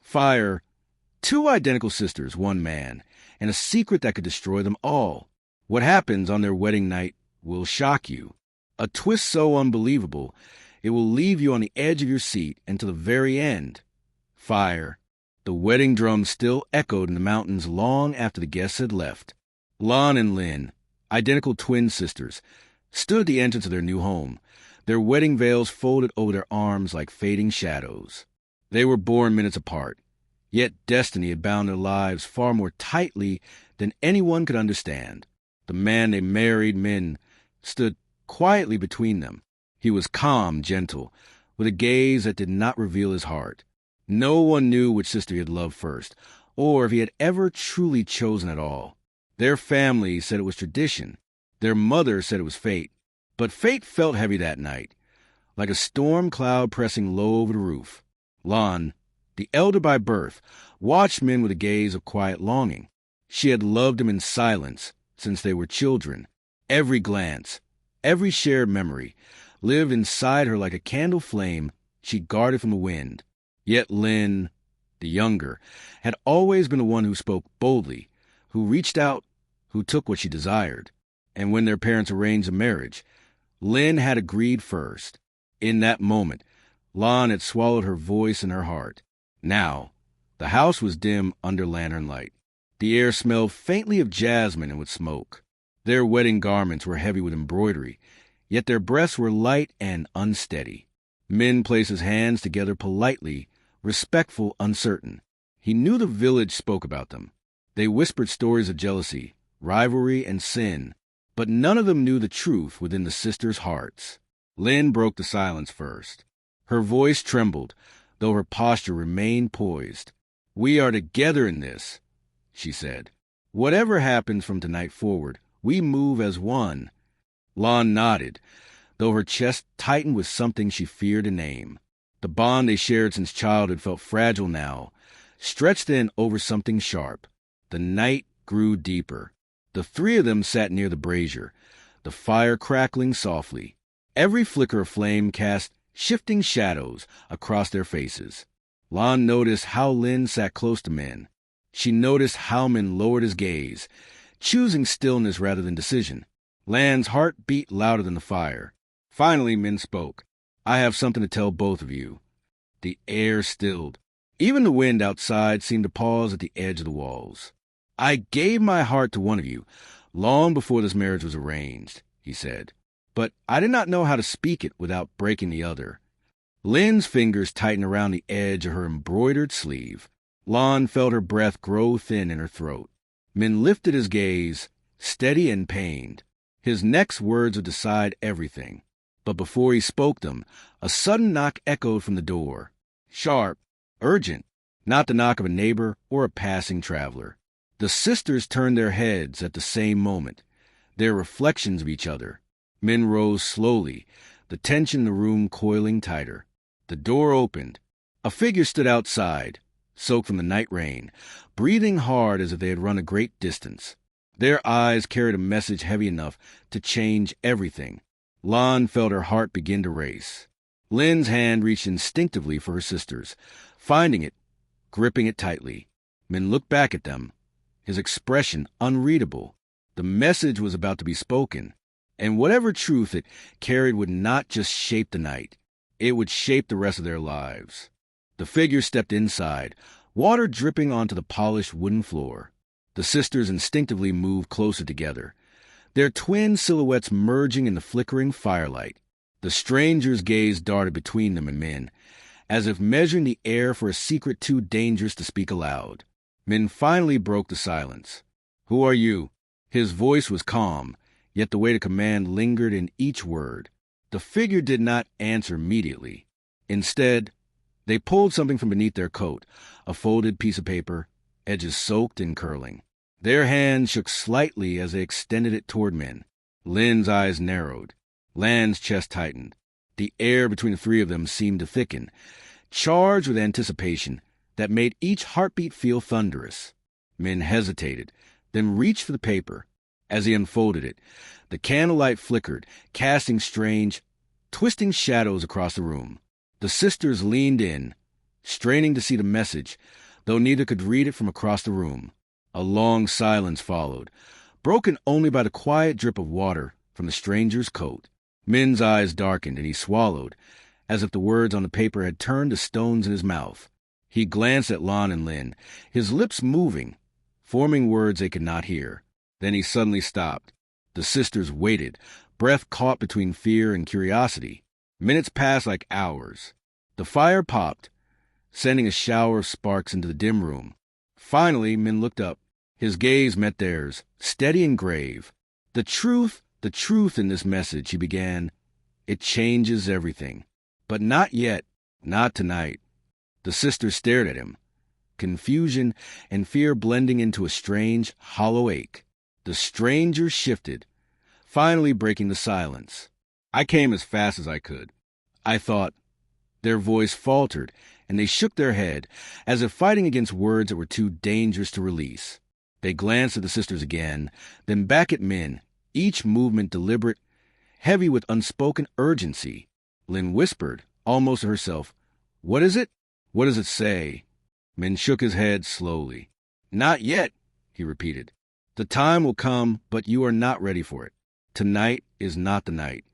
Fire, two identical sisters, one man, and a secret that could destroy them all. What happens on their wedding night will shock you. A twist so unbelievable, it will leave you on the edge of your seat until the very end. Fire. The wedding drum still echoed in the mountains long after the guests had left. Lon and Lynn, identical twin sisters, stood at the entrance of their new home, their wedding veils folded over their arms like fading shadows. They were born minutes apart, yet destiny had bound their lives far more tightly than anyone could understand. The man they married, Minh, stood quietly between them. He was calm, gentle, with a gaze that did not reveal his heart. No one knew which sister he had loved first, or if he had ever truly chosen at all. Their family said it was tradition. Their mother said it was fate. But fate felt heavy that night, like a storm cloud pressing low over the roof. Lon, the elder by birth, watched Minh with a gaze of quiet longing. She had loved him in silence since they were children. Every glance, every shared memory, lived inside her like a candle flame she guarded from the wind. Yet Lynn, the younger, had always been the one who spoke boldly, who reached out, who took what she desired. And when their parents arranged a marriage, Lynn had agreed first. In that moment, Lon had swallowed her voice and her heart. Now, the house was dim under lantern light. The air smelled faintly of jasmine and with smoke. Their wedding garments were heavy with embroidery, yet their breasts were light and unsteady. Minh placed his hands together politely, respectful, uncertain. He knew the village spoke about them. They whispered stories of jealousy, rivalry, and sin, but none of them knew the truth within the sisters' hearts. Lynn broke the silence first. Her voice trembled, though her posture remained poised. "We are together in this," she said. "Whatever happens from tonight forward, we move as one." Lon nodded, though her chest tightened with something she feared to name. The bond they shared since childhood felt fragile now, stretched in over something sharp. The night grew deeper. The three of them sat near the brazier, the fire crackling softly. Every flicker of flame cast shifting shadows across their faces. Lon noticed how Lynn sat close to Minh. She noticed how Minh lowered his gaze, choosing stillness rather than decision. Lan's heart beat louder than the fire. Finally, Minh spoke. "I have something to tell both of you." The air stilled. Even the wind outside seemed to pause at the edge of the walls. "I gave my heart to one of you long before this marriage was arranged," he said. "But I did not know how to speak it without breaking the other." Lynn's fingers tightened around the edge of her embroidered sleeve. Lon felt her breath grow thin in her throat. Minh lifted his gaze, steady and pained. His next words would decide everything. But before he spoke them, a sudden knock echoed from the door. Sharp, urgent, not the knock of a neighbor or a passing traveler. The sisters turned their heads at the same moment, their reflections of each other. Minh rose slowly, the tension in the room coiling tighter. The door opened. A figure stood outside, soaked from the night rain, breathing hard as if they had run a great distance. Their eyes carried a message heavy enough to change everything. Lon felt her heart begin to race. Lynn's hand reached instinctively for her sister's, finding it, gripping it tightly. Minh looked back at them, his expression unreadable. The message was about to be spoken, and whatever truth it carried would not just shape the night. It would shape the rest of their lives. The figure stepped inside, water dripping onto the polished wooden floor. The sisters instinctively moved closer together, their twin silhouettes merging in the flickering firelight. The stranger's gaze darted between them and Minh, as if measuring the air for a secret too dangerous to speak aloud. Minh finally broke the silence. "Who are you?" His voice was calm, yet the weight of command lingered in each word. The figure did not answer immediately. Instead, they pulled something from beneath their coat, a folded piece of paper, edges soaked and curling. Their hands shook slightly as they extended it toward Minh. Lynn's eyes narrowed. Lan's chest tightened. The air between the three of them seemed to thicken, charged with anticipation that made each heartbeat feel thunderous. Minh hesitated, then reached for the paper. As he unfolded it, the candlelight flickered, casting strange, twisting shadows across the room. The sisters leaned in, straining to see the message, though neither could read it from across the room. A long silence followed, broken only by the quiet drip of water from the stranger's coat. Min's eyes darkened, and he swallowed, as if the words on the paper had turned to stones in his mouth. He glanced at Lon and Lin, his lips moving, forming words they could not hear. Then he suddenly stopped. The sisters waited, breath caught between fear and curiosity. Minutes passed like hours. The fire popped, sending a shower of sparks into the dim room. Finally, Min looked up. His gaze met theirs, steady and grave. The truth in this message, he began. It changes everything. But not yet, not tonight. The sisters stared at him, confusion and fear blending into a strange, hollow ache. The stranger shifted, finally breaking the silence. I came as fast as I could. I thought. Their voice faltered, and they shook their head, as if fighting against words that were too dangerous to release. They glanced at the sisters again, then back at Min, each movement deliberate, heavy with unspoken urgency. Lin whispered, almost to herself, "What is it? What does it say?" Min shook his head slowly. "Not yet," he repeated. "The time will come, but you are not ready for it. Tonight is not the night."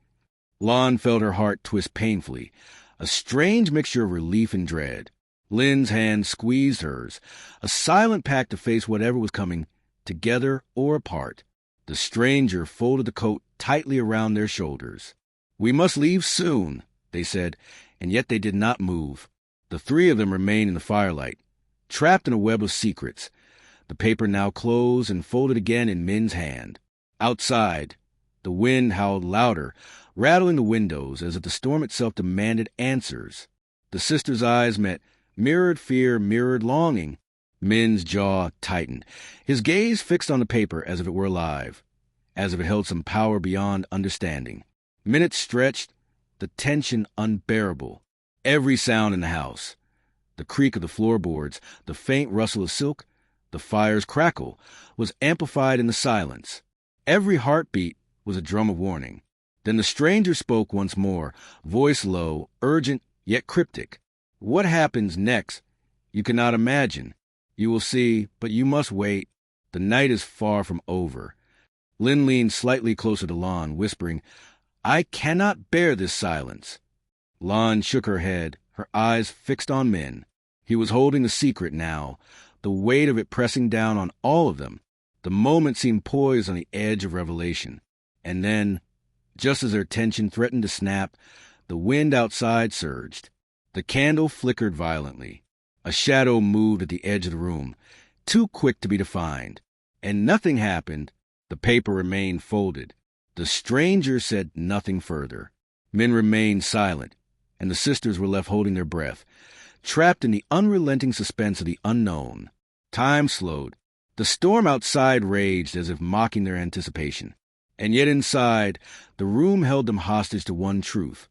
Lon felt her heart twist painfully, a strange mixture of relief and dread. Lin's hand squeezed hers, a silent pact to face whatever was coming, together or apart. The stranger folded the coat tightly around their shoulders. "We must leave soon," they said, and yet they did not move. The three of them remained in the firelight, trapped in a web of secrets, the paper now closed and folded again in Min's hand. Outside, the wind howled louder, rattling the windows as if the storm itself demanded answers. The sisters' eyes met, mirrored fear, mirrored longing. Min's jaw tightened, his gaze fixed on the paper as if it were alive, as if it held some power beyond understanding. Minutes stretched, the tension unbearable. Every sound in the house, the creak of the floorboards, the faint rustle of silk, the fire's crackle, was amplified in the silence. Every heartbeat was a drum of warning. Then the stranger spoke once more, voice low, urgent, yet cryptic. "What happens next? You cannot imagine. You will see, but you must wait. The night is far from over." Lin leaned slightly closer to Lon, whispering, "I cannot bear this silence." Lon shook her head, her eyes fixed on Min. He was holding the secret now, the weight of it pressing down on all of them. The moment seemed poised on the edge of revelation. And then, just as their tension threatened to snap, the wind outside surged. The candle flickered violently. A shadow moved at the edge of the room, too quick to be defined. And nothing happened. The paper remained folded. The stranger said nothing further. Min remained silent, and the sisters were left holding their breath, trapped in the unrelenting suspense of the unknown. Time slowed. The storm outside raged as if mocking their anticipation. And yet inside, the room held them hostage to one truth.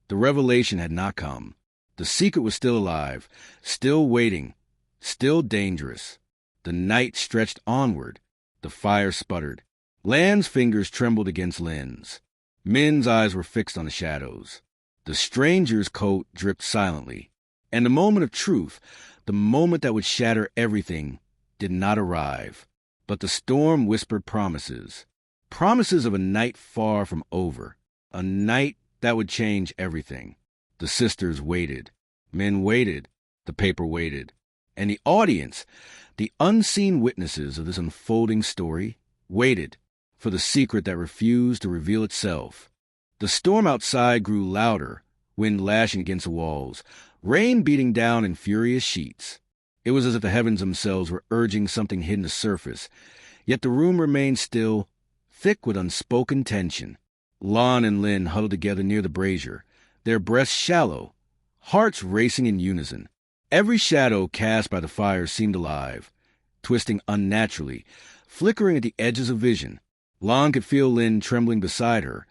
The revelation had not come. The secret was still alive, still waiting, still dangerous. The night stretched onward. The fire sputtered. Lan's fingers trembled against Lin's. Min's eyes were fixed on the shadows. The stranger's coat dripped silently. And the moment of truth, the moment that would shatter everything, did not arrive. But the storm whispered promises. Promises of a night far from over. A night that would change everything. The sisters waited. Min waited. The paper waited. And the audience, the unseen witnesses of this unfolding story, waited for the secret that refused to reveal itself. The storm outside grew louder, wind lashing against the walls, rain beating down in furious sheets. It was as if the heavens themselves were urging something hidden to surface, yet the room remained still, thick with unspoken tension. Lon and Lin huddled together near the brazier, their breasts shallow, hearts racing in unison. Every shadow cast by the fire seemed alive, twisting unnaturally, flickering at the edges of vision. Lon could feel Lin trembling beside her,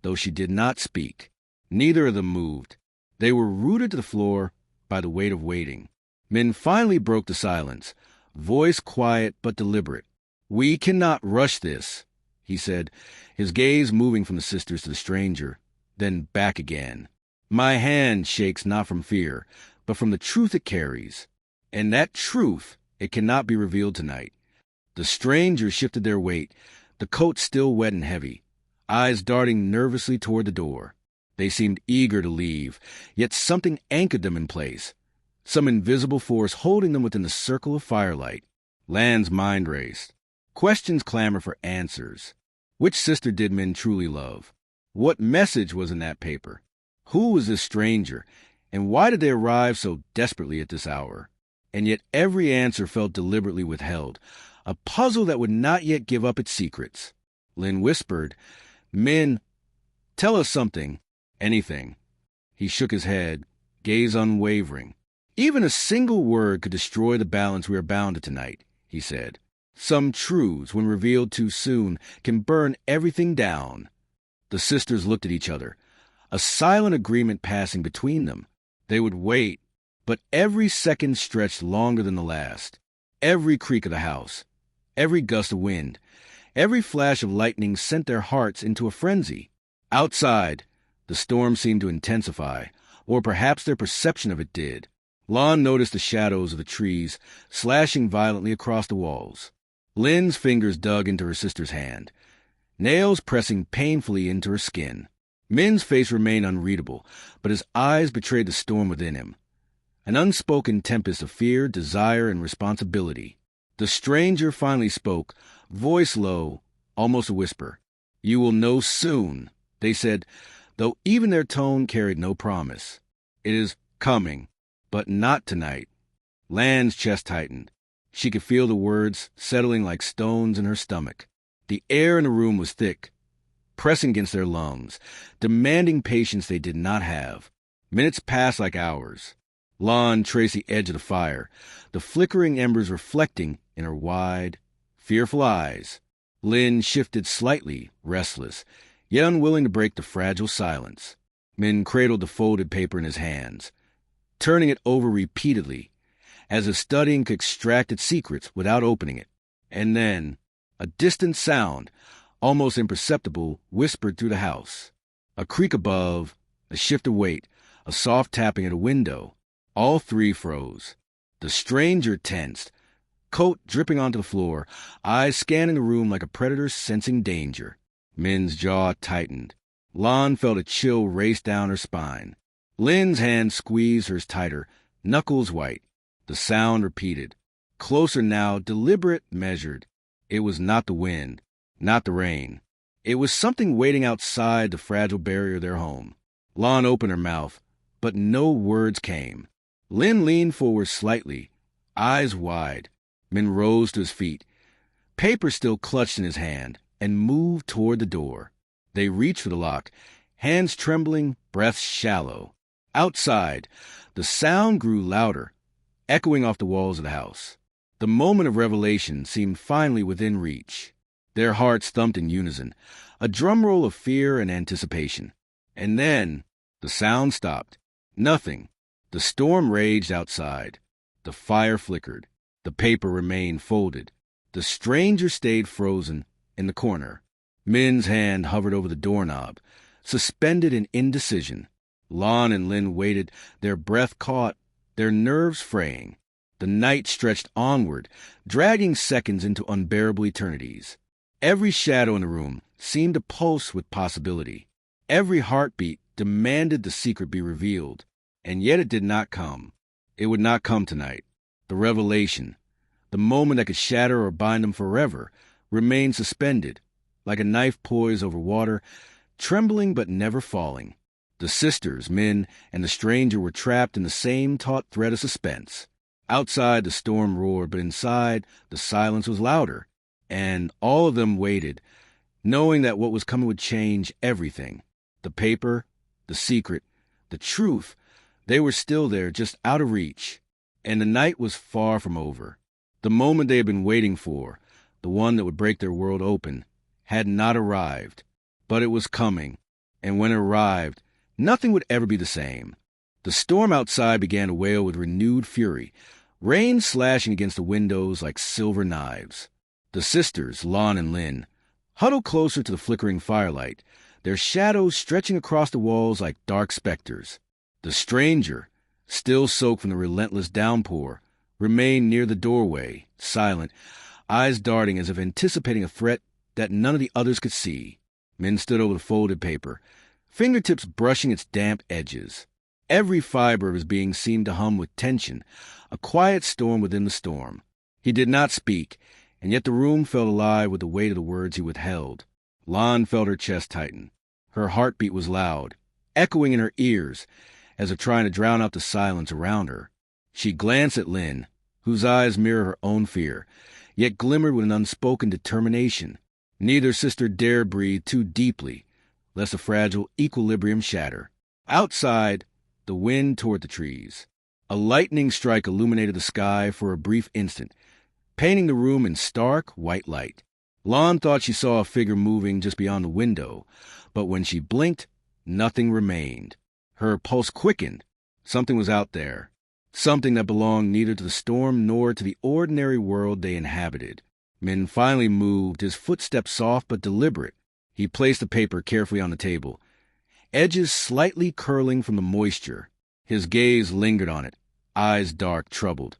though she did not speak. Neither of them moved. They were rooted to the floor by the weight of waiting. Min finally broke the silence, voice quiet but deliberate. "We cannot rush this," he said, his gaze moving from the sisters to the stranger, then back again. "My hand shakes not from fear, but from the truth it carries. And that truth, it cannot be revealed tonight. The strangers shifted their weight, the coat still wet and heavy, eyes darting nervously toward the door. They seemed eager to leave, yet something anchored them in place, some invisible force holding them within the circle of firelight. Lan's mind raced. Questions clamored for answers. Which sister did Min truly love? What message was in that paper? Who was this stranger, and why did they arrive so desperately at this hour? And yet every answer felt deliberately withheld, a puzzle that would not yet give up its secrets. Lin whispered, "Min, tell us something, anything." He shook his head, gaze unwavering. "Even a single word could destroy the balance we are bound to tonight," he said. "Some truths, when revealed too soon, can burn everything down." The sisters looked at each other, a silent agreement passing between them. They would wait, but every second stretched longer than the last. Every creak of the house, every gust of wind, every flash of lightning sent their hearts into a frenzy. Outside, the storm seemed to intensify, or perhaps their perception of it did. Lon noticed the shadows of the trees slashing violently across the walls. Lin's fingers dug into her sister's hand, nails pressing painfully into her skin. Min's face remained unreadable, but his eyes betrayed the storm within him. An unspoken tempest of fear, desire, and responsibility. The stranger finally spoke, voice low, almost a whisper. "You will know soon," they said, though even their tone carried no promise. "It is coming, but not tonight." Lan's chest tightened. She could feel the words settling like stones in her stomach. The air in the room was thick, pressing against their lungs, demanding patience they did not have. Minutes passed like hours. Lon traced the edge of the fire, the flickering embers reflecting in her wide, fearful eyes. Lin shifted slightly, restless, yet unwilling to break the fragile silence. Min cradled the folded paper in his hands, turning it over repeatedly, as if studying to extract its secrets without opening it. And then, a distant sound, almost imperceptible, whispered through the house. A creak above, a shift of weight, a soft tapping at a window. All three froze. The stranger tensed, coat dripping onto the floor, eyes scanning the room like a predator sensing danger. Min's jaw tightened. Lon felt a chill race down her spine. Lin's hand squeezed hers tighter, knuckles white. The sound repeated. Closer now, deliberate, measured. It was not the wind, not the rain. It was something waiting outside the fragile barrier of their home. Lon opened her mouth, but no words came. Lin leaned forward slightly, eyes wide. Min rose to his feet, paper still clutched in his hand, and moved toward the door. They reached for the lock, hands trembling, breaths shallow. Outside, the sound grew louder, echoing off the walls of the house. The moment of revelation seemed finally within reach. Their hearts thumped in unison, a drumroll of fear and anticipation. And then the sound stopped. Nothing. The storm raged outside. The fire flickered. The paper remained folded. The stranger stayed frozen in the corner. Min's hand hovered over the doorknob, suspended in indecision. Lon and Lin waited, their breath caught, their nerves fraying. The night stretched onward, dragging seconds into unbearable eternities. Every shadow in the room seemed to pulse with possibility. Every heartbeat demanded the secret be revealed. And yet it did not come. It would not come tonight. The revelation, the moment that could shatter or bind them forever, remained suspended, like a knife poised over water, trembling but never falling. The sisters, Min, and the stranger were trapped in the same taut thread of suspense. Outside, the storm roared, but inside, the silence was louder. And all of them waited, knowing that what was coming would change everything. The paper, the secret, the truth, they were still there, just out of reach. And the night was far from over. The moment they had been waiting for, the one that would break their world open, had not arrived. But it was coming, and when it arrived, nothing would ever be the same. The storm outside began to wail with renewed fury, rain slashing against the windows like silver knives. The sisters, Lon and Lin, huddled closer to the flickering firelight, their shadows stretching across the walls like dark specters. The stranger, still soaked from the relentless downpour, remained near the doorway, silent, eyes darting as if anticipating a threat that none of the others could see. Min stood over the folded paper, fingertips brushing its damp edges. Every fiber of his being seemed to hum with tension, a quiet storm within the storm. He did not speak, and yet the room felt alive with the weight of the words he withheld. Lon felt her chest tighten. Her heartbeat was loud, echoing in her ears, as if trying to drown out the silence around her. She glanced at Lin, whose eyes mirrored her own fear, yet glimmered with an unspoken determination. Neither sister dared breathe too deeply, lest a fragile equilibrium shatter. Outside, the wind tore at the trees. A lightning strike illuminated the sky for a brief instant, painting the room in stark white light. Lon thought she saw a figure moving just beyond the window, but when she blinked, nothing remained. Her pulse quickened. Something was out there, something that belonged neither to the storm nor to the ordinary world they inhabited. Min finally moved, his footsteps soft but deliberate. He placed the paper carefully on the table, edges slightly curling from the moisture. His gaze lingered on it, eyes dark, troubled,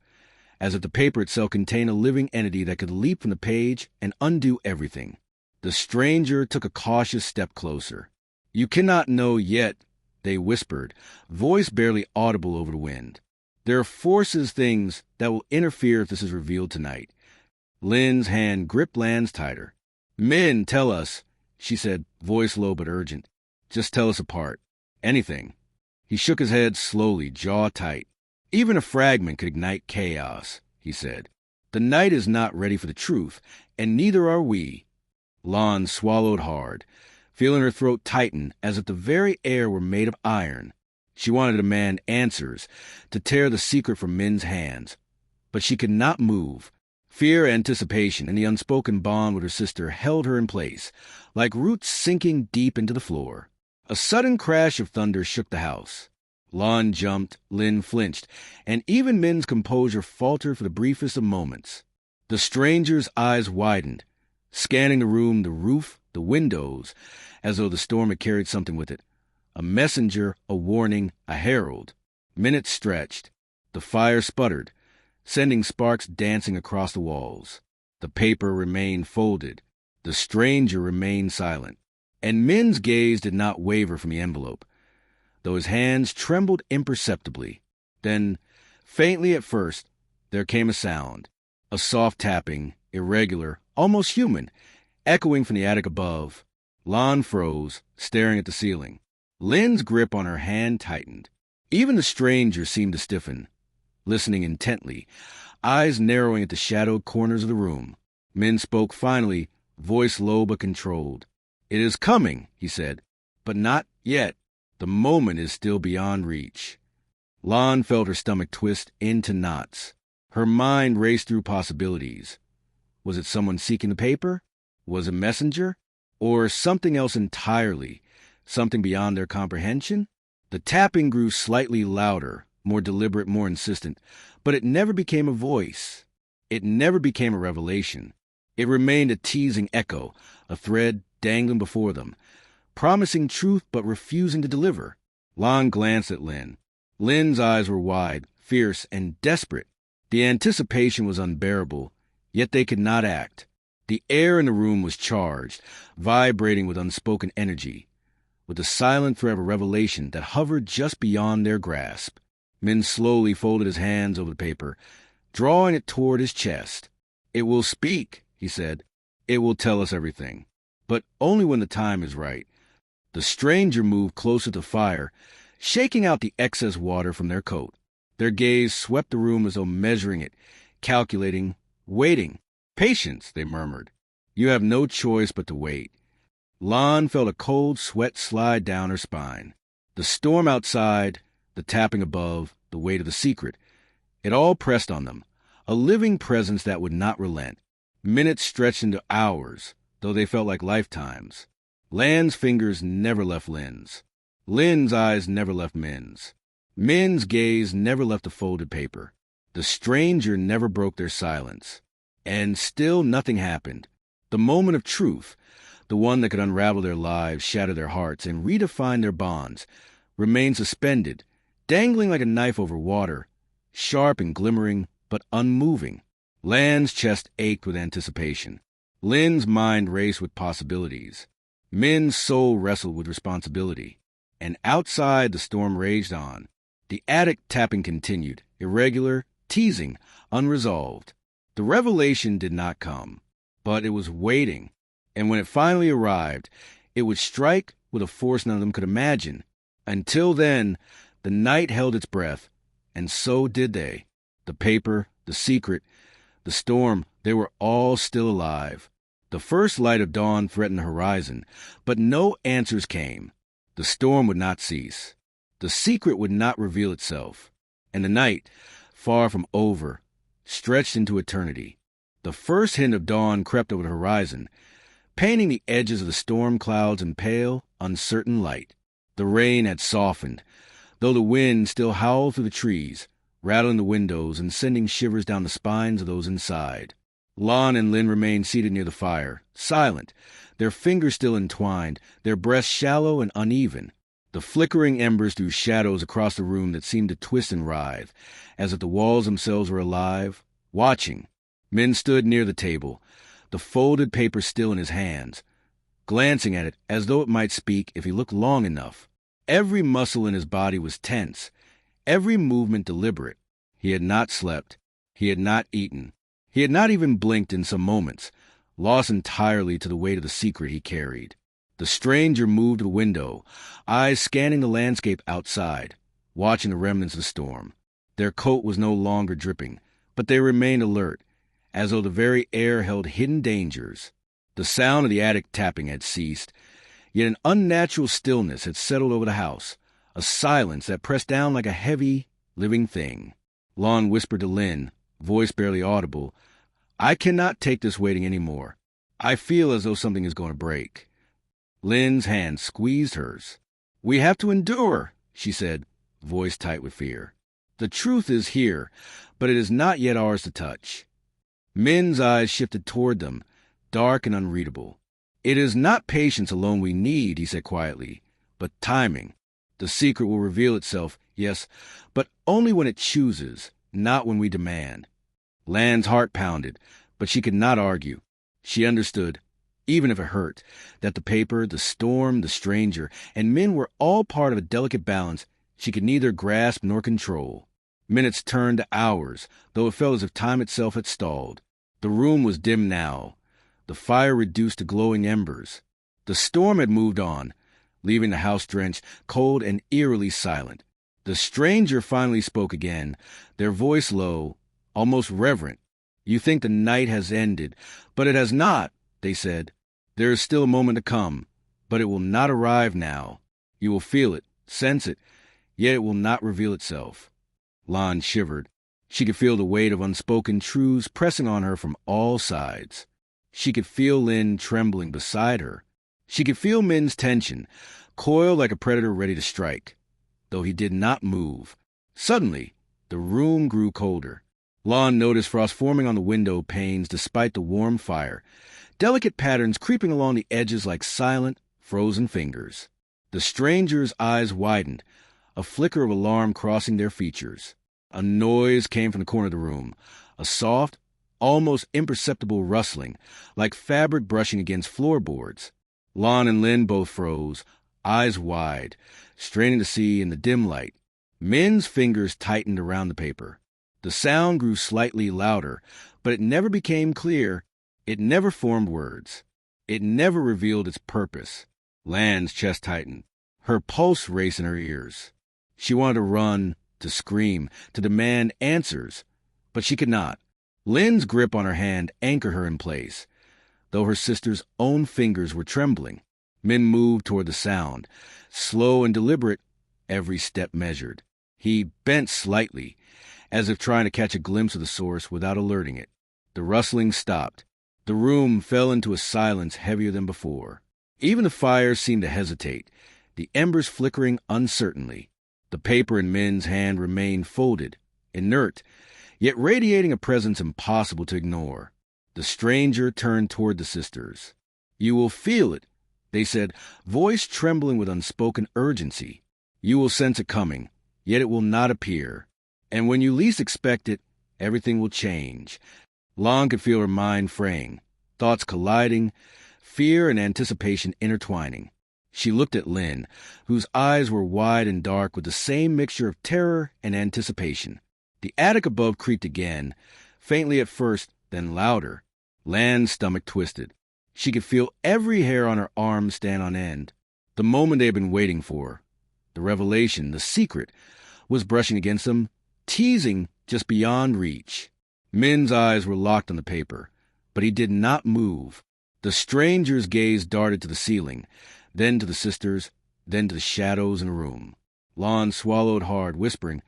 as if the paper itself contained a living entity that could leap from the page and undo everything. The stranger took a cautious step closer. "You cannot know yet," they whispered, voice barely audible over the wind. "There are forces, things that will interfere if this is revealed tonight." Lin's hand gripped Lan's tighter. "Min, tell us," she said, voice low but urgent. "Just tell us apart. Anything." He shook his head slowly, jaw tight. "Even a fragment could ignite chaos," he said. "The night is not ready for the truth, and neither are we." Lon swallowed hard, feeling her throat tighten as if the very air were made of iron. She wanted to demand answers, to tear the secret from Min's hands. But she could not move. Fear, anticipation, and the unspoken bond with her sister held her in place, like roots sinking deep into the floor. A sudden crash of thunder shook the house. Lon jumped, Lin flinched, and even Min's composure faltered for the briefest of moments. The stranger's eyes widened, scanning the room, the roof, the windows, as though the storm had carried something with it. A messenger, a warning, a herald. Minutes stretched. The fire sputtered, sending sparks dancing across the walls. The paper remained folded. The stranger remained silent. And Min's gaze did not waver from the envelope, though his hands trembled imperceptibly. Then, faintly at first, there came a sound. A soft tapping, irregular, almost human, echoing from the attic above. Lon froze, staring at the ceiling. Lin's grip on her hand tightened. Even the stranger seemed to stiffen, listening intently, eyes narrowing at the shadowed corners of the room. Min spoke finally, voice low but controlled. "It is coming," he said, "but not yet. The moment is still beyond reach." Lon felt her stomach twist into knots. Her mind raced through possibilities. Was it someone seeking the paper? Was it a messenger? Or something else entirely? Something beyond their comprehension? The tapping grew slightly louder, more deliberate, more insistent, but it never became a voice. It never became a revelation. It remained a teasing echo, a thread dangling before them, promising truth but refusing to deliver. Lon glanced at Lin. Lin's eyes were wide, fierce, and desperate. The anticipation was unbearable, yet they could not act. The air in the room was charged, vibrating with unspoken energy, with the silent thread of a revelation that hovered just beyond their grasp. Min slowly folded his hands over the paper, drawing it toward his chest. "It will speak," he said. "It will tell us everything. But only when the time is right." The stranger moved closer to the fire, shaking out the excess water from their coat. Their gaze swept the room as though measuring it, calculating, waiting. "Patience," they murmured. "You have no choice but to wait." Lon felt a cold sweat slide down her spine. The storm outside, the tapping above, the weight of the secret, it all pressed on them, a living presence that would not relent. Minutes stretched into hours, though they felt like lifetimes. Lan's fingers never left Lin's. Lin's eyes never left Min's. Min's gaze never left the folded paper. The stranger never broke their silence. And still nothing happened. The moment of truth, the one that could unravel their lives, shatter their hearts, and redefine their bonds, remained suspended, dangling like a knife over water, sharp and glimmering, but unmoving. Lan's chest ached with anticipation. Lin's mind raced with possibilities. Min's soul wrestled with responsibility. And outside, the storm raged on. The attic tapping continued, irregular, teasing, unresolved. The revelation did not come, but it was waiting. And when it finally arrived, it would strike with a force none of them could imagine. Until then, the night held its breath, and so did they. The paper, the secret, the storm, they were all still alive. The first light of dawn threatened the horizon, but no answers came. The storm would not cease. The secret would not reveal itself. And the night, far from over, stretched into eternity. The first hint of dawn crept over the horizon, painting the edges of the storm clouds in pale, uncertain light. The rain had softened, though the wind still howled through the trees, rattling the windows and sending shivers down the spines of those inside. Lon and Lin remained seated near the fire, silent, their fingers still entwined, their breaths shallow and uneven. The flickering embers threw shadows across the room that seemed to twist and writhe, as if the walls themselves were alive, watching. Min stood near the table, the folded paper still in his hands, glancing at it as though it might speak if he looked long enough. Every muscle in his body was tense, every movement deliberate. He had not slept. He had not eaten. He had not even blinked in some moments, lost entirely to the weight of the secret he carried. The stranger moved to the window, eyes scanning the landscape outside, watching the remnants of the storm. Their coat was no longer dripping, but they remained alert, as though the very air held hidden dangers. The sound of the attic tapping had ceased, yet an unnatural stillness had settled over the house, a silence that pressed down like a heavy, living thing. Lon whispered to Lin, voice barely audible, "I cannot take this waiting any more. I feel as though something is going to break." Lin's hand squeezed hers. "We have to endure," she said, voice tight with fear. "The truth is here, but it is not yet ours to touch." Min's eyes shifted toward them, dark and unreadable. "It is not patience alone we need," he said quietly, "but timing. The secret will reveal itself, yes, but only when it chooses, not when we demand." Lan's heart pounded, but she could not argue. She understood, even if it hurt, that the paper, the storm, the stranger, and Min were all part of a delicate balance she could neither grasp nor control. Minutes turned to hours, though it felt as if time itself had stalled. The room was dim now, the fire reduced to glowing embers. The storm had moved on, leaving the house drenched, cold, and eerily silent. The stranger finally spoke again, their voice low, almost reverent. "You think the night has ended, but it has not," they said. "There is still a moment to come, but it will not arrive now. You will feel it, sense it, yet it will not reveal itself." Lon shivered. She could feel the weight of unspoken truths pressing on her from all sides. She could feel Lin trembling beside her. She could feel Min's tension, coiled like a predator ready to strike, though he did not move. Suddenly, the room grew colder. Lon noticed frost forming on the window panes despite the warm fire, delicate patterns creeping along the edges like silent, frozen fingers. The stranger's eyes widened, a flicker of alarm crossing their features. A noise came from the corner of the room, a soft, almost imperceptible rustling, like fabric brushing against floorboards. Lon and Lin both froze, eyes wide, straining to see in the dim light. Min's fingers tightened around the paper. The sound grew slightly louder, but it never became clear. It never formed words. It never revealed its purpose. Lan's chest tightened. Her pulse raced in her ears. She wanted to run, to scream, to demand answers, but she could not. Lin's grip on her hand anchored her in place, though her sister's own fingers were trembling. Min moved toward the sound, slow and deliberate, every step measured. He bent slightly, as if trying to catch a glimpse of the source without alerting it. The rustling stopped. The room fell into a silence heavier than before. Even the fire seemed to hesitate, the embers flickering uncertainly. The paper in Min's hand remained folded, inert, yet radiating a presence impossible to ignore. The stranger turned toward the sisters. "You will feel it," they said, voice trembling with unspoken urgency. "You will sense it coming. yet it will not appear. And when you least expect it, everything will change. Lon could feel her mind fraying, thoughts colliding, fear and anticipation intertwining. She looked at Lynn, whose eyes were wide and dark with the same mixture of terror and anticipation. The attic above creaked again, faintly at first, then louder. Lan's stomach twisted. She could feel every hair on her arm stand on end. The moment they had been waiting for, the revelation, the secret, was brushing against them, teasing just beyond reach. Min's eyes were locked on the paper, but he did not move. The stranger's gaze darted to the ceiling, then to the sisters, then to the shadows in the room. Lon swallowed hard, whispering,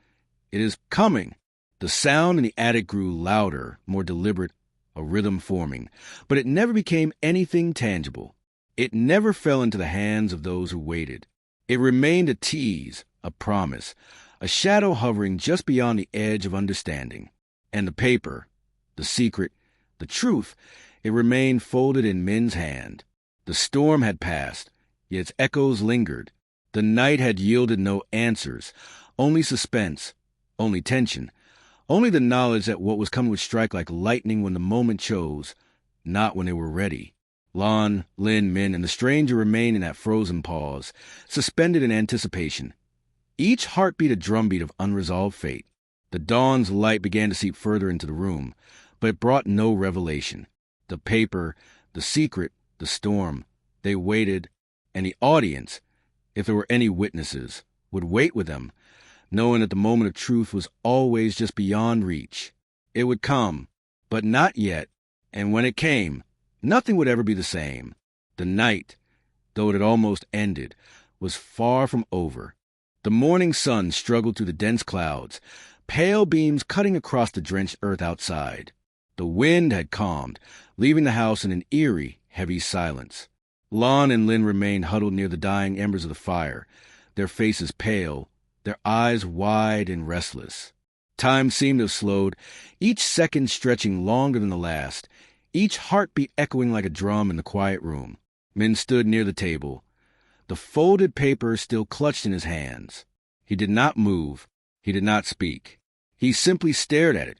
"It is coming." The sound in the attic grew louder, more deliberate, a rhythm forming, but it never became anything tangible. It never fell into the hands of those who waited. It remained a tease, a promise, a shadow hovering just beyond the edge of understanding. And the paper, the secret, the truth, it remained folded in Min's hand. The storm had passed, yet its echoes lingered. The night had yielded no answers, only suspense, only tension, only the knowledge that what was coming would strike like lightning when the moment chose, not when they were ready. Lon, Lynn, Min, and the stranger remained in that frozen pause, suspended in anticipation. Each heartbeat a drumbeat of unresolved fate. The dawn's light began to seep further into the room, but it brought no revelation. The paper, the secret, the storm, they waited, and the audience, if there were any witnesses, would wait with them, knowing that the moment of truth was always just beyond reach. It would come, but not yet, and when it came, nothing would ever be the same. The night, though it had almost ended, was far from over. The morning sun struggled through the dense clouds, pale beams cutting across the drenched earth outside. The wind had calmed, leaving the house in an eerie, heavy silence. Lon and Lynn remained huddled near the dying embers of the fire, their faces pale, their eyes wide and restless. Time seemed to have slowed, each second stretching longer than the last, each heartbeat echoing like a drum in the quiet room. Min stood near the table, the folded paper still clutched in his hands. He did not move. He did not speak. He simply stared at it,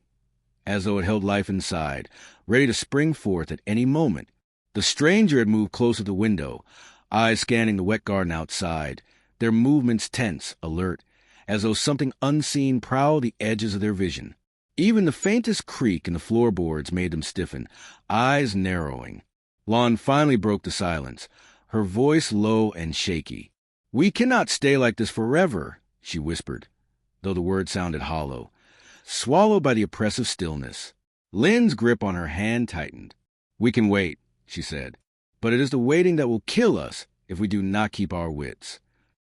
as though it held life inside, ready to spring forth at any moment. The stranger had moved closer to the window, eyes scanning the wet garden outside, their movements tense, alert, as though something unseen prowled the edges of their vision. Even the faintest creak in the floorboards made them stiffen, eyes narrowing. Lon finally broke the silence, her voice low and shaky. "We cannot stay like this forever," she whispered, though the words sounded hollow, swallowed by the oppressive stillness. Lynn's grip on her hand tightened. "We can wait," she said, "but it is the waiting that will kill us if we do not keep our wits."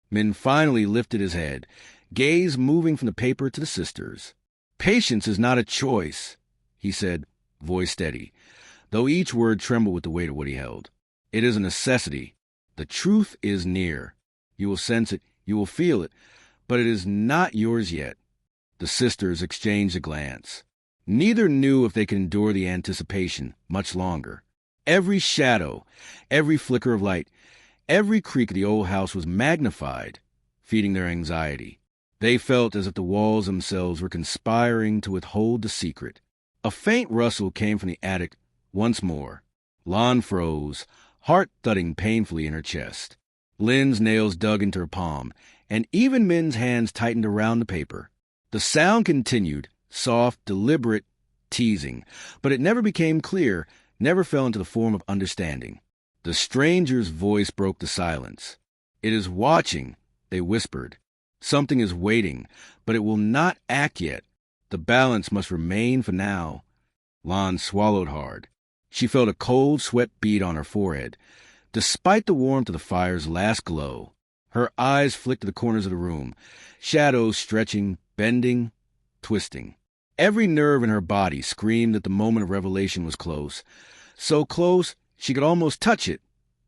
Min finally lifted his head, gaze moving from the paper to the sisters. "Patience is not a choice," he said, voice steady, though each word trembled with the weight of what he held. "It is a necessity. The truth is near. You will sense it, you will feel it, but it is not yours yet." The sisters exchanged a glance. Neither knew if they could endure the anticipation much longer. Every shadow, every flicker of light, every creak of the old house was magnified, feeding their anxiety. They felt as if the walls themselves were conspiring to withhold the secret. A faint rustle came from the attic once more. Lon froze, heart thudding painfully in her chest. Lynn's nails dug into her palm, and even Min's hands tightened around the paper. The sound continued, soft, deliberate, teasing, but it never became clear, never fell into the form of understanding. The stranger's voice broke the silence. "It is watching," they whispered. "Something is waiting, but it will not act yet. The balance must remain for now." Lon swallowed hard. She felt a cold sweat bead on her forehead. Despite the warmth of the fire's last glow, her eyes flicked to the corners of the room, shadows stretching, bending, twisting. Every nerve in her body screamed that the moment of revelation was close. So close, she could almost touch it,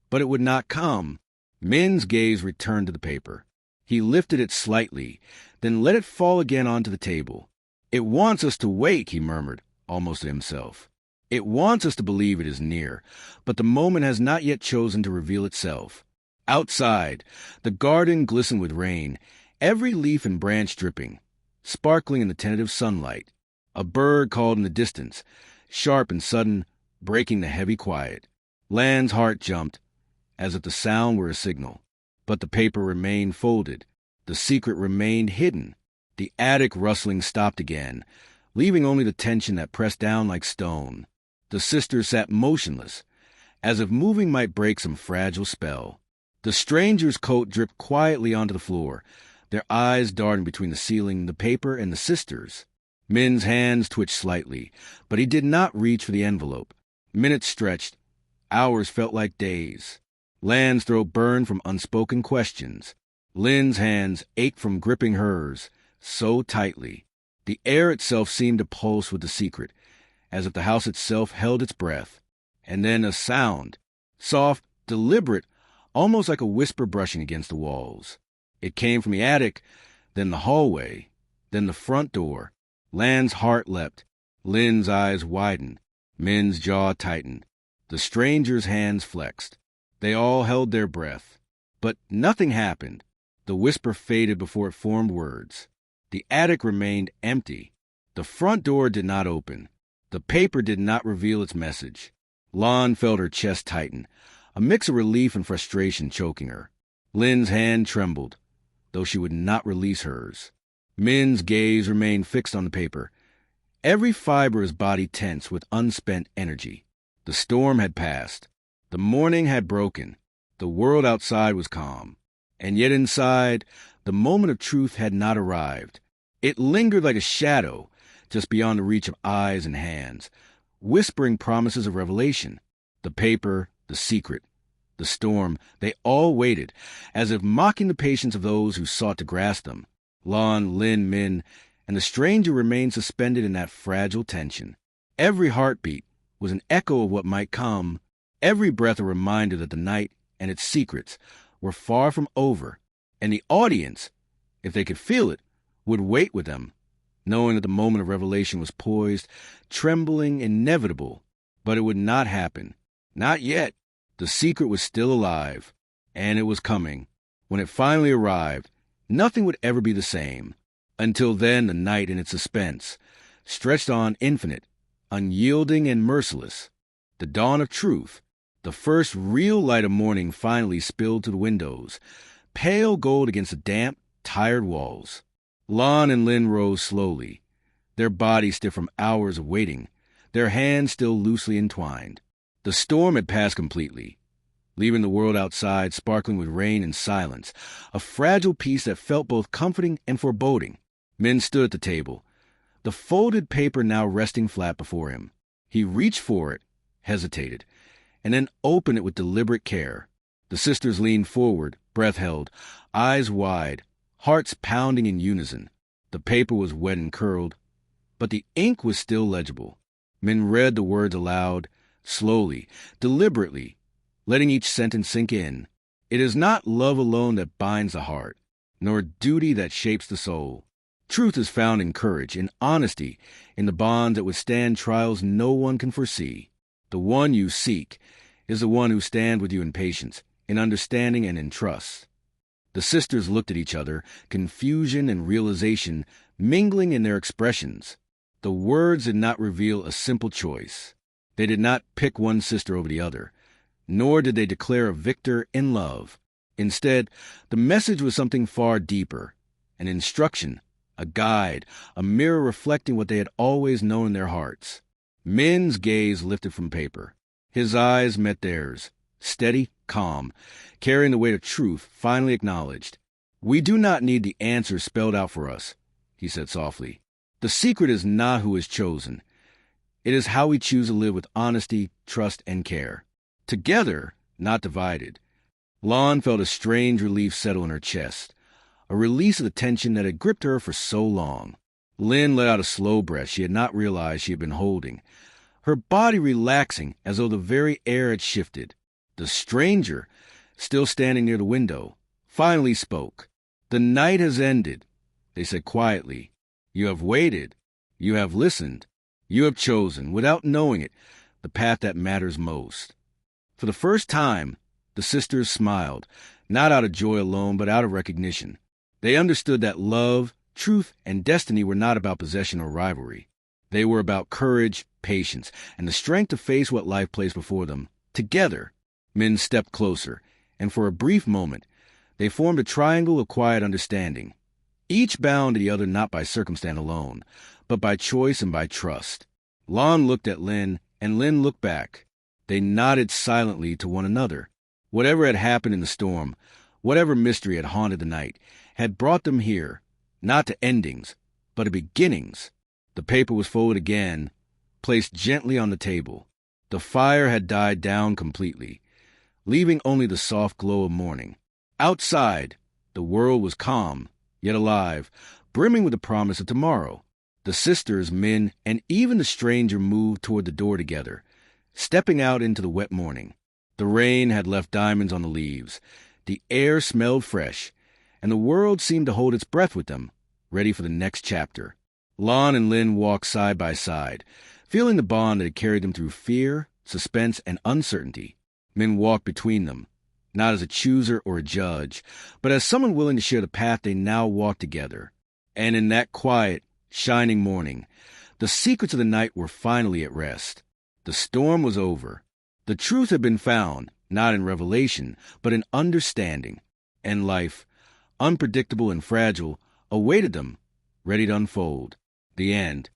but it would not come. Min's gaze returned to the paper. He lifted it slightly, then let it fall again onto the table. "It wants us to wake," he murmured, almost to himself. "It wants us to believe it is near, but the moment has not yet chosen to reveal itself." Outside, the garden glistened with rain. every leaf and branch dripping, sparkling in the tentative sunlight. A bird called in the distance, sharp and sudden, breaking the heavy quiet. Lan's heart jumped, as if the sound were a signal. But the paper remained folded. The secret remained hidden. The attic rustling stopped again, leaving only the tension that pressed down like stone. The sisters sat motionless, as if moving might break some fragile spell. The stranger's coat dripped quietly onto the floor, their eyes darting between the ceiling, the paper, and the sisters. Min's hands twitched slightly, but he did not reach for the envelope. Minutes stretched. Hours felt like days. Lan's throat burned from unspoken questions. Lin's hands ached from gripping hers so tightly. The air itself seemed to pulse with the secret, as if the house itself held its breath. And then a sound, soft, deliberate, almost like a whisper brushing against the walls. It came from the attic, then the hallway, then the front door. Lan's heart leapt. Lin's eyes widened. Min's jaw tightened. The stranger's hands flexed. They all held their breath. But nothing happened. The whisper faded before it formed words. The attic remained empty. The front door did not open. The paper did not reveal its message. Lon felt her chest tighten, a mix of relief and frustration choking her. Lin's hand trembled, though she would not release hers. Min's gaze remained fixed on the paper. Every fiber of his body tense with unspent energy. The storm had passed. The morning had broken. The world outside was calm. And yet inside, the moment of truth had not arrived. It lingered like a shadow, just beyond the reach of eyes and hands, whispering promises of revelation. The paper, the secret, the storm, they all waited, as if mocking the patience of those who sought to grasp them. Lon, Lin, Min, and the stranger remained suspended in that fragile tension. Every heartbeat was an echo of what might come, every breath a reminder that the night and its secrets were far from over, and the audience, if they could feel it, would wait with them, knowing that the moment of revelation was poised, trembling, inevitable. But it would not happen. Not yet. The secret was still alive, and it was coming. When it finally arrived, nothing would ever be the same. Until then, the night and its suspense stretched on infinite, unyielding and merciless. The dawn of truth, the first real light of morning finally spilled to the windows, pale gold against the damp, tired walls. Lon and Lin rose slowly, their bodies stiff from hours of waiting, their hands still loosely entwined. The storm had passed completely, leaving the world outside sparkling with rain and silence, a fragile peace that felt both comforting and foreboding. Min stood at the table, the folded paper now resting flat before him. He reached for it, hesitated, and then opened it with deliberate care. The sisters leaned forward, breath held, eyes wide, hearts pounding in unison. The paper was wet and curled, but the ink was still legible. Min read the words aloud, slowly, deliberately, letting each sentence sink in. It is not love alone that binds the heart, nor duty that shapes the soul. Truth is found in courage, in honesty, in the bonds that withstand trials no one can foresee. The one you seek is the one who stands with you in patience, in understanding, and in trust. The sisters looked at each other, confusion and realization mingling in their expressions. The words did not reveal a simple choice. They did not pick one sister over the other, nor did they declare a victor in love. Instead, the message was something far deeper, an instruction, a guide, a mirror reflecting what they had always known in their hearts. Min's gaze lifted from paper. His eyes met theirs, steady, calm, carrying the weight of truth finally acknowledged. "We do not need the answer spelled out for us," he said softly. "The secret is not who is chosen. It is how we choose to live with honesty, trust, and care. Together, not divided." Lon felt a strange relief settle in her chest, a release of the tension that had gripped her for so long. Lin let out a slow breath she had not realized she had been holding, her body relaxing as though the very air had shifted. The stranger, still standing near the window, finally spoke. "The night has ended," they said quietly. "You have waited. You have listened. You have chosen, without knowing it, the path that matters most." For the first time, the sisters smiled, not out of joy alone, but out of recognition. They understood that love, truth, and destiny were not about possession or rivalry. They were about courage, patience, and the strength to face what life placed before them. Together, Min stepped closer, and for a brief moment, they formed a triangle of quiet understanding. Each bound to the other not by circumstance alone, but by choice and by trust. Lon looked at Lin, and Lin looked back. They nodded silently to one another. Whatever had happened in the storm, whatever mystery had haunted the night, had brought them here, not to endings, but to beginnings. The paper was folded again, placed gently on the table. The fire had died down completely, leaving only the soft glow of morning. Outside, the world was calm, yet alive, brimming with the promise of tomorrow. The sisters, Min, and even the stranger moved toward the door together, stepping out into the wet morning. The rain had left diamonds on the leaves. The air smelled fresh, and the world seemed to hold its breath with them, ready for the next chapter. Lon and Lin walked side by side, feeling the bond that had carried them through fear, suspense, and uncertainty. Min walked between them, not as a chooser or a judge, but as someone willing to share the path they now walked together. And in that quiet, shining morning, the secrets of the night were finally at rest. The storm was over. The truth had been found, not in revelation, but in understanding. And life, unpredictable and fragile, awaited them, ready to unfold. The end.